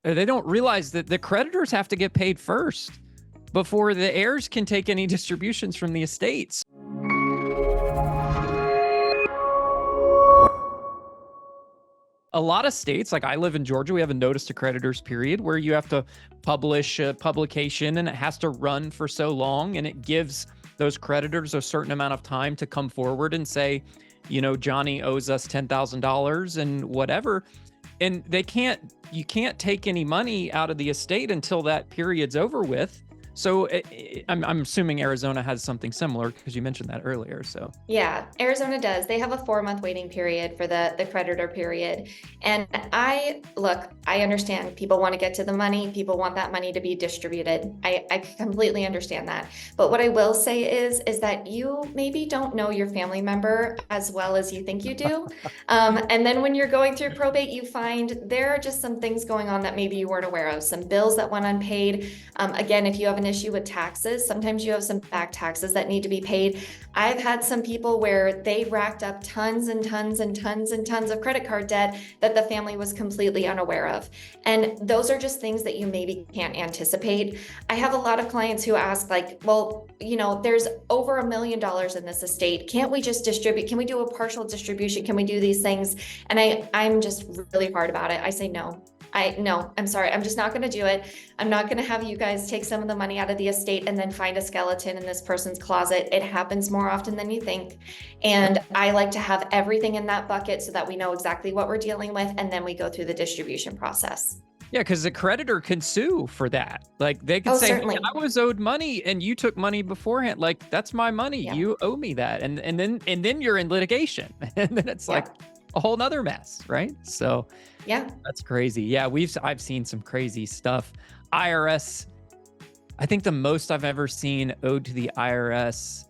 They don't realize that the creditors have to get paid first before the heirs can take any distributions from the estates. A lot of states, like I live in Georgia, we have a notice to creditors period where you have to publish a publication, and it has to run for so long, and it gives those creditors a certain amount of time to come forward and say, Johnny owes us $10,000 and whatever. And you can't take any money out of the estate until that period's over with. So I'm assuming Arizona has something similar because you mentioned that earlier. So yeah, Arizona does. They have a 4-month waiting period for the creditor period. And I understand people want to get to the money. People want that money to be distributed. I completely understand that. But what I will say is that you maybe don't know your family member as well as you think you do. And then when you're going through probate, you find there are just some things going on that maybe you weren't aware of, some bills that went unpaid. Again, if you have an issue with taxes, sometimes you have some back taxes that need to be paid. I've had some people where they racked up tons and tons and tons and tons of credit card debt that the family was completely unaware of. And those are just things that you maybe can't anticipate. I have a lot of clients who ask well, there's over $1 million in this estate. Can't we just distribute? Can we do a partial distribution? Can we do these things? And I'm just really hard about it. I say no. I'm sorry. I'm just not going to do it. I'm not going to have you guys take some of the money out of the estate and then find a skeleton in this person's closet. It happens more often than you think. And I like to have everything in that bucket so that we know exactly what we're dealing with. And then we go through the distribution process. Yeah, because the creditor can sue for that. Like they can say, certainly. "Hey, I was owed money and you took money beforehand. Like that's my money. Yeah. You owe me that." And then you're in litigation. And then it's like a whole nother mess, right? So yeah, that's crazy. Yeah, I've seen some crazy stuff. IRS, I think the most I've ever seen owed to the IRS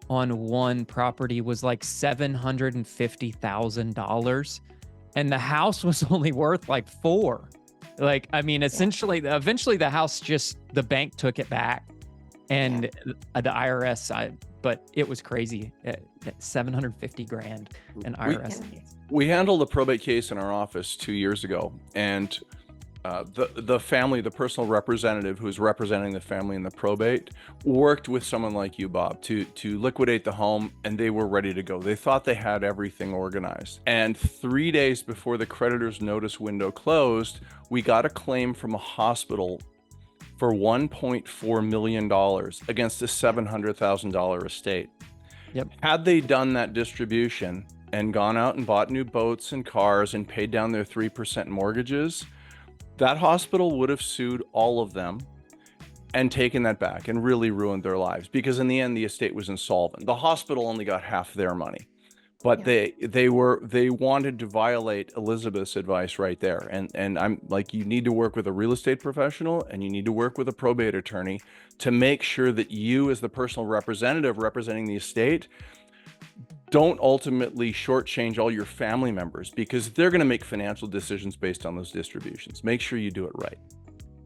on one property was like $750,000. And the house was only worth like $4 million. Like, I mean, eventually the house the bank took it back and the IRS, but it was crazy. $750,000 in IRS. We handled a probate case in our office 2 years ago, and the family, the personal representative who was representing the family in the probate, worked with someone like you, Bob, to liquidate the home, and they were ready to go. They thought they had everything organized. And 3 days before the creditor's notice window closed, we got a claim from a hospital for $1.4 million against a $700,000 estate. Yep. Had they done that distribution and gone out and bought new boats and cars and paid down their 3% mortgages, that hospital would have sued all of them and taken that back and really ruined their lives, because in the end, the estate was insolvent. The hospital only got half their money, but they wanted to violate Elizabeth's advice right there. And I'm like, you need to work with a real estate professional and you need to work with a probate attorney to make sure that you, as the personal representative representing the estate, don't ultimately shortchange all your family members, because they're going to make financial decisions based on those distributions. Make sure you do it right.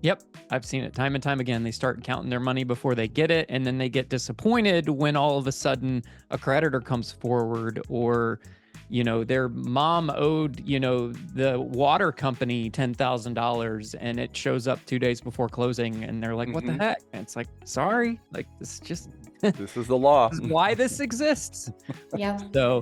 Yep. I've seen it time and time again. They start counting their money before they get it, and then they get disappointed when all of a sudden a creditor comes forward, or their mom owed the water company $10,000 and it shows up 2 days before closing, and they're like, what the heck? And it's like, sorry, like this is just this is the law. This is why this exists. Yeah. So